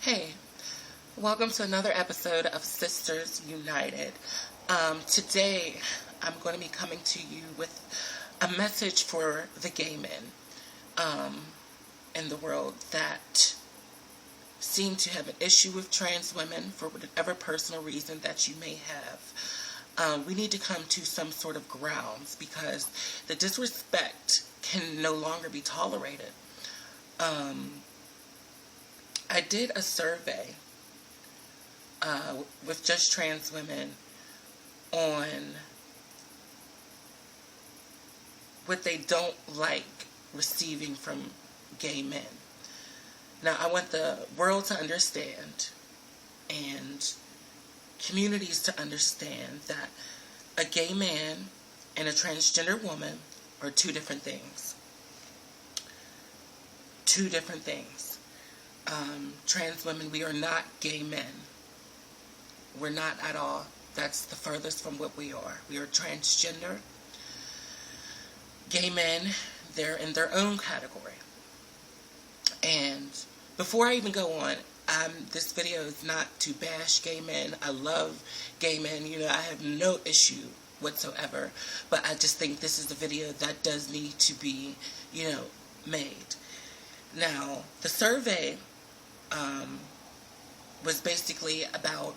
Hey, welcome to another episode of Sisters United. Today, I'm going to be coming to you with a message for the gay men in the world that seem to have an issue with trans women for whatever personal reason that you may have. We need to come to some sort of grounds because the disrespect can no longer be tolerated. I did a survey with just trans women on what they don't like receiving from gay men. Now, I want the world to understand and communities to understand that a gay man and a transgender woman are two different things. Two different things. Trans women, we are not gay men. We're not at all. That's the furthest from what we are. We are transgender. Gay men, they're in their own category. And before I even go on, this video is not to bash gay men. I love gay men. You know, I have no issue whatsoever. But I just think this is a video that does need to be, made. Now, the survey was basically about,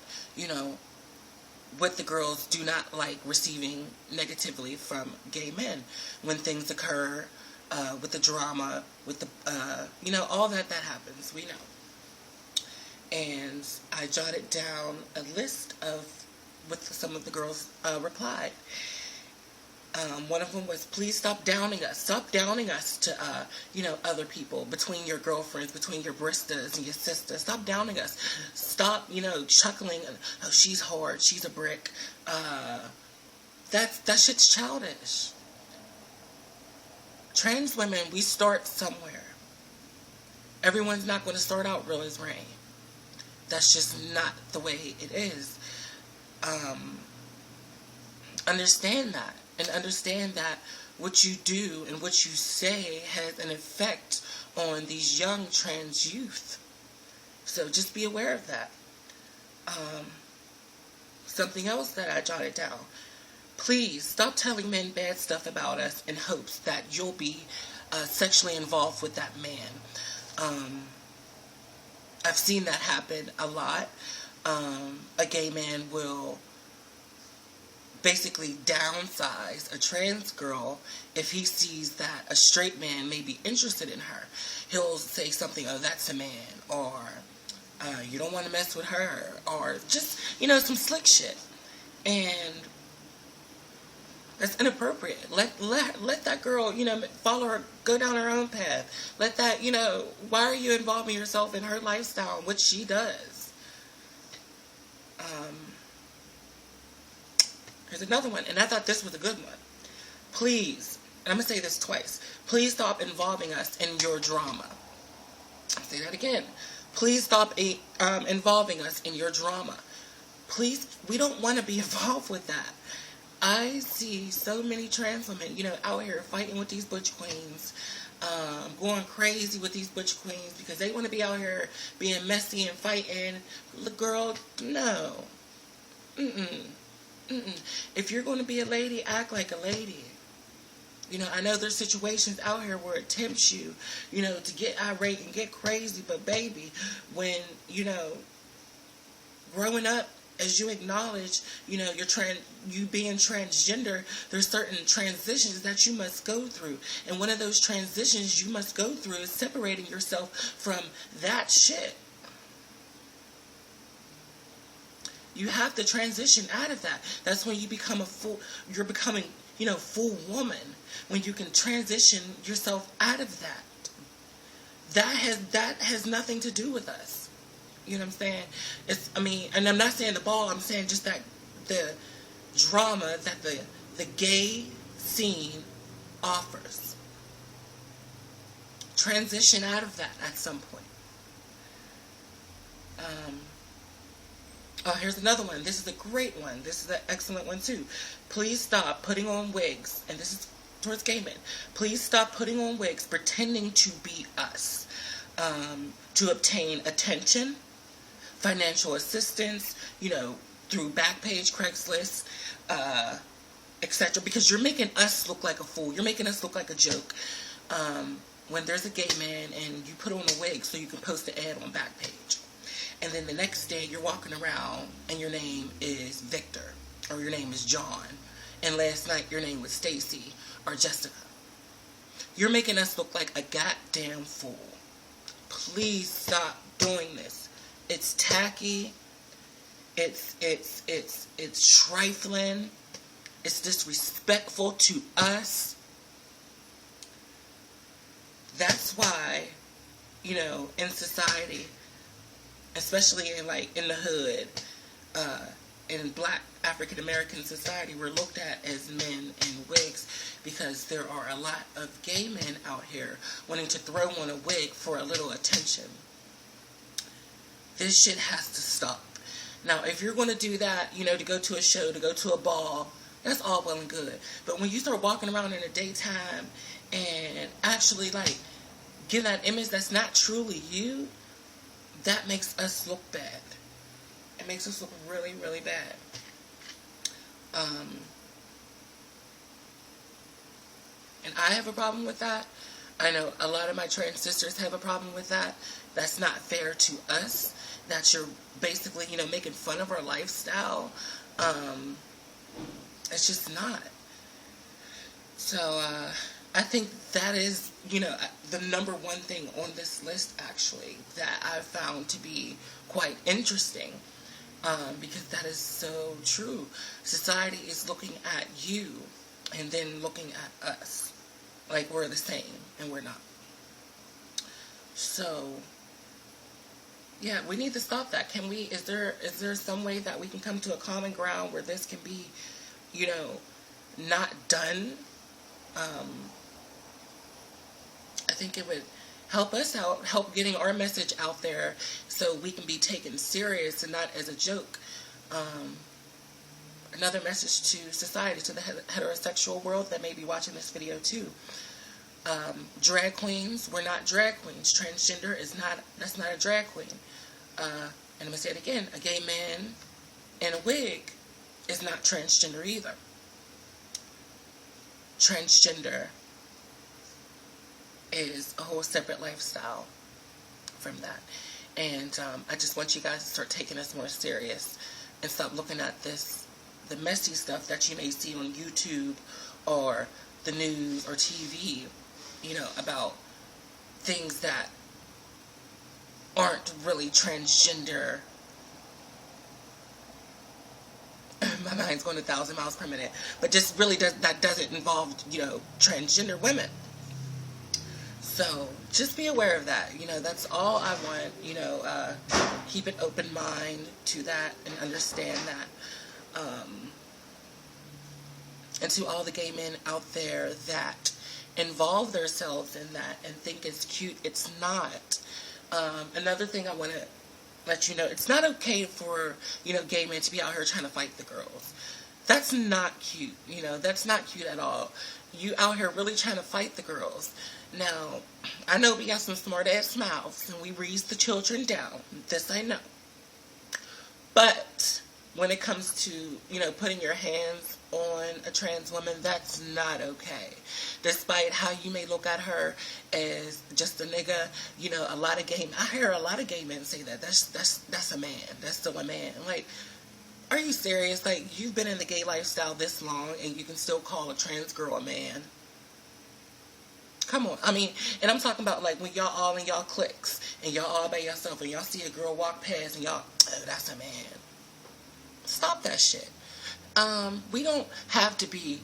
what the girls do not like receiving negatively from gay men when things occur, with the drama, with the, all that happens, we know. And I jotted down a list of what some of the girls replied. One of them was, please stop downing us. Stop downing us to, other people, between your girlfriends, between your bristas and your sisters. Stop downing us. Stop, chuckling. Oh, she's hard. She's a brick. That shit's childish. Trans women, we start somewhere. Everyone's not going to start out real as rain. That's just not the way it is. Understand that. And understand that what you do and what you say has an effect on these young trans youth. So just be aware of that. Something else that I jotted down. Please stop telling men bad stuff about us in hopes that you'll be sexually involved with that man. I've seen that happen a lot. A gay man will basically downsize a trans girl if he sees that a straight man may be interested in her. He'll say something, oh, that's a man, or you don't want to mess with her, or just, some slick shit. And that's inappropriate. Let that girl, follow her, go down her own path. Let that, why are you involving yourself in her lifestyle, what she does? Here's another one, and I thought this was a good one. Please, and I'm going to say this twice, please stop involving us in your drama. I'll say that again. Please stop involving us in your drama. Please, we don't want to be involved with that. I see so many trans women, out here fighting with these butch queens, going crazy with these butch queens because they want to be out here being messy and fighting. Girl, no. If you're going to be a lady, act like a lady. I know there's situations out here where it tempts you, to get irate and get crazy. But baby, when, growing up, as you acknowledge, you being transgender, there's certain transitions that you must go through. And one of those transitions you must go through is separating yourself from that shit. You have to transition out of that. That's when you become you're becoming, full woman. When you can transition yourself out of that. That has nothing to do with us. You know what I'm saying? And I'm not saying the ball, I'm saying just that the drama that the gay scene offers. Transition out of that at some point. Oh, here's another one. This is a great one. This is an excellent one, too. Please stop putting on wigs. And this is towards gay men. Please stop putting on wigs, pretending to be us, to obtain attention, financial assistance, through Backpage, Craigslist, etc. Because you're making us look like a fool. You're making us look like a joke. When there's a gay man and you put on a wig so you can post an ad on Backpage. And then the next day you're walking around and your name is Victor or your name is John. And last night your name was Stacy or Jessica. You're making us look like a goddamn fool. Please stop doing this. It's tacky. It's trifling. It's disrespectful to us. That's why, in society, especially in the hood, in Black African American society, we're looked at as men in wigs because there are a lot of gay men out here wanting to throw on a wig for a little attention. This shit has to stop. Now, if you're going to do that, to go to a show, to go to a ball, that's all well and good. But when you start walking around in the daytime and actually, give that image that's not truly you, that makes us look bad. It makes us look really, really bad. And I have a problem with that. I know a lot of my trans sisters have a problem with that. That's not fair to us. That you're basically, making fun of our lifestyle. It's just not. So, I think that is, the number one thing on this list, actually, that I've found to be quite interesting. Because that is so true. Society is looking at you and then looking at us like we're the same, and we're not. So, yeah, we need to stop that. Is there some way that we can come to a common ground where this can be, not done? I think it would help us out, help getting our message out there so we can be taken serious and not as a joke. Another message to society, to the heterosexual world that may be watching this video too. Drag queens, we're not drag queens. Transgender that's not a drag queen. And I'm going to say it again, a gay man in a wig is not transgender either. Transgender is a whole separate lifestyle from that. And I just want you guys to start taking this more serious and stop looking at the messy stuff that you may see on YouTube or the news or TV, about things that aren't really transgender. My mind's going 1,000 miles per minute, but just really that doesn't involve, transgender women. So just be aware of that. That's all I want. Keep an open mind to that and understand that. And to all the gay men out there that involve themselves in that and think it's cute, it's not. Another thing I want to let you know, it's not okay for, gay men to be out here trying to fight the girls. That's not cute. That's not cute at all. You out here really trying to fight the girls. Now, I know we got some smart ass mouths and we raise the children down. This I know. But when it comes to, putting your hands on a trans woman, that's not okay. Despite how you may look at her as just a nigga, I hear a lot of gay men say that. That's a man. That's still a man. Are you serious? You've been in the gay lifestyle this long and you can still call a trans girl a man? Come on. And I'm talking about when y'all all in y'all cliques and y'all all by yourself and y'all see a girl walk past and y'all, oh, that's a man. Stop that shit. We don't have to be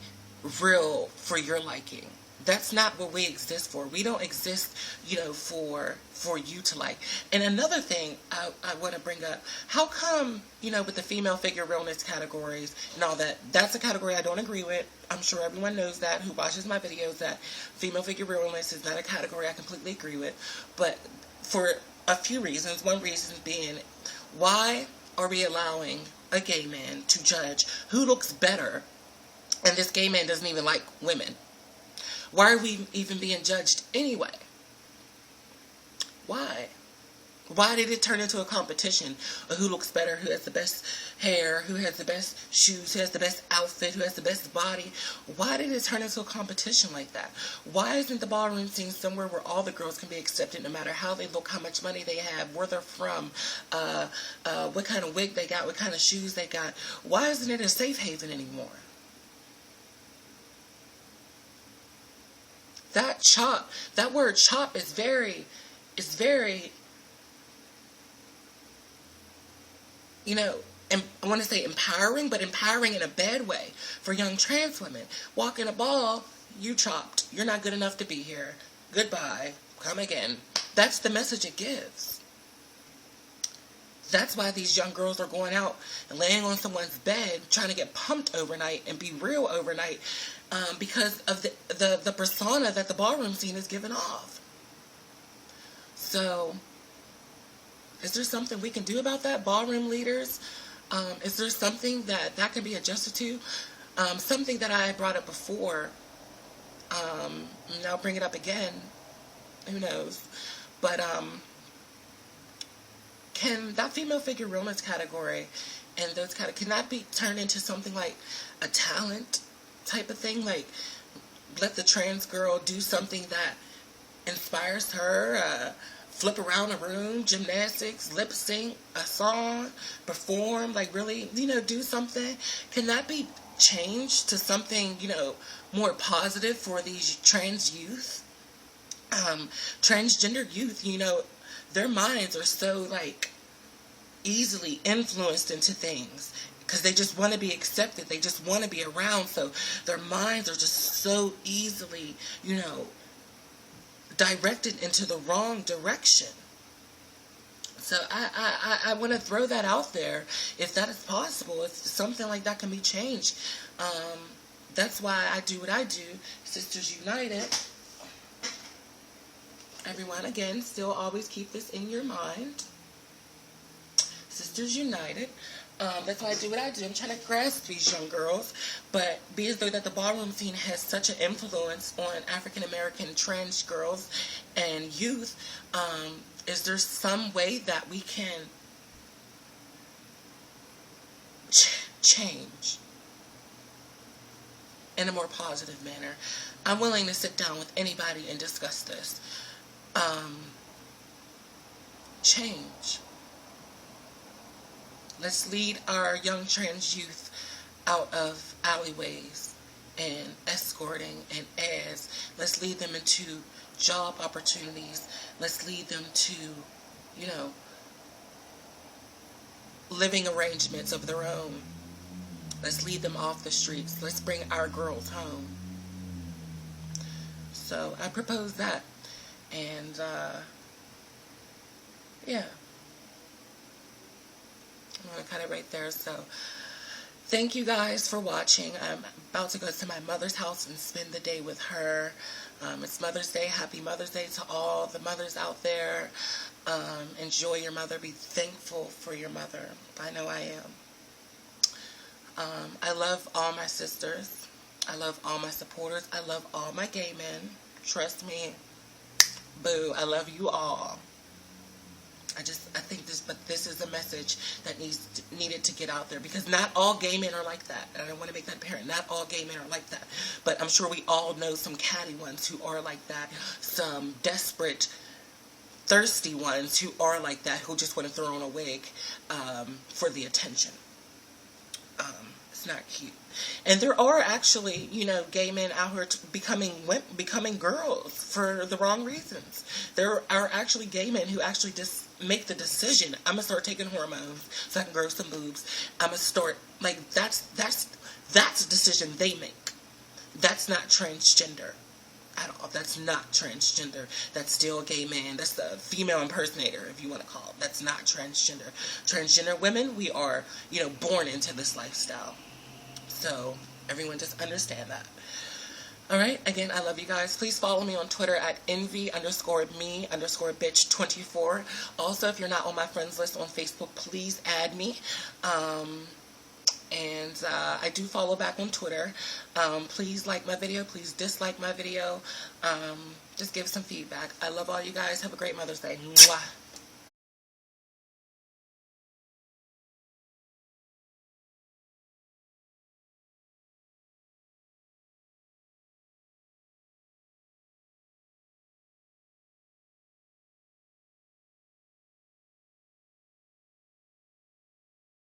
real for your liking. That's not what we exist for. We don't exist, for you to like. And another thing I want to bring up, how come, with the female figure realness categories and all that, that's a category I don't agree with. I'm sure everyone knows that who watches my videos, that female figure realness is not a category I completely agree with. But for a few reasons, one reason being, why are we allowing a gay man to judge who looks better, and this gay man doesn't even like women? Why are we even being judged anyway? Why? Why did it turn into a competition of who looks better, who has the best hair, who has the best shoes, who has the best outfit, who has the best body? Why did it turn into a competition like that? Why isn't the ballroom scene somewhere where all the girls can be accepted no matter how they look, how much money they have, where they're from, what kind of wig they got, what kind of shoes they got? Why isn't it a safe haven anymore? That word chop is very, you know, I want to say empowering, but empowering in a bad way for young trans women. Walk in a ball, you chopped. You're not good enough to be here. Goodbye. Come again. That's the message it gives. That's why these young girls are going out and laying on someone's bed, trying to get pumped overnight and be real overnight, because of the persona that the ballroom scene is giving off. So, is there something we can do about that, ballroom leaders? Is there something that can be adjusted to? Something that I brought up before, and I'll bring it up again. Who knows? But can that female figure realness category and those can that be turned into something like a talent type of thing? Like, let the trans girl do something that inspires her, flip around a room, gymnastics, lip sync, a song, perform, like really, do something. Can that be changed to something, more positive for these trans youth? Transgender youth, their minds are so, easily influenced into things because they just want to be accepted. They just want to be around. So their minds are just so easily, directed into the wrong direction. So I want to throw that out there. If that is possible, if something like that can be changed. That's why I do what I do. Sisters United. Everyone, again, still always keep this in your mind. Sisters United. That's why I do what I do. I'm trying to grasp these young girls, but be as though that the ballroom scene has such an influence on African American trans girls and youth. Is there some way that we can change in a more positive manner? I'm willing to sit down with anybody and discuss this. Change. Let's lead our young trans youth out of alleyways and escorting and ads. Let's lead them into job opportunities. Let's lead them to, living arrangements of their own. Let's lead them off the streets. Let's bring our girls home. So I propose that. And, yeah. I'm going to cut it right there. So, thank you guys for watching. I'm about to go to my mother's house and spend the day with her. It's Mother's Day. Happy Mother's Day to all the mothers out there. Enjoy your mother. Be thankful for your mother. I know I am. I love all my sisters. I love all my supporters. I love all my gay men. Trust me. Boo. I love you all. I think this is a message that needed to get out there, because not all gay men are like that. And I want to make that apparent. Not all gay men are like that. But I'm sure we all know some catty ones who are like that. Some desperate, thirsty ones who are like that, who just want to throw on a wig for the attention. It's not cute. And there are actually, gay men out here becoming girls for the wrong reasons. There are actually gay men who actually just make the decision, I'm going to start taking hormones so I can grow some boobs. I'm going to start, that's a decision they make. That's not transgender at all. That's not transgender. That's still a gay man. That's the female impersonator, if you want to call it. That's not transgender. Transgender women, we are, born into this lifestyle. So, everyone just understand that. Alright, again, I love you guys. Please follow me on Twitter at envy_me_bitch24. Also, if you're not on my friends list on Facebook, please add me. And I do follow back on Twitter. Please like my video. Please dislike my video. Just give some feedback. I love all you guys. Have a great Mother's Day. Mwah.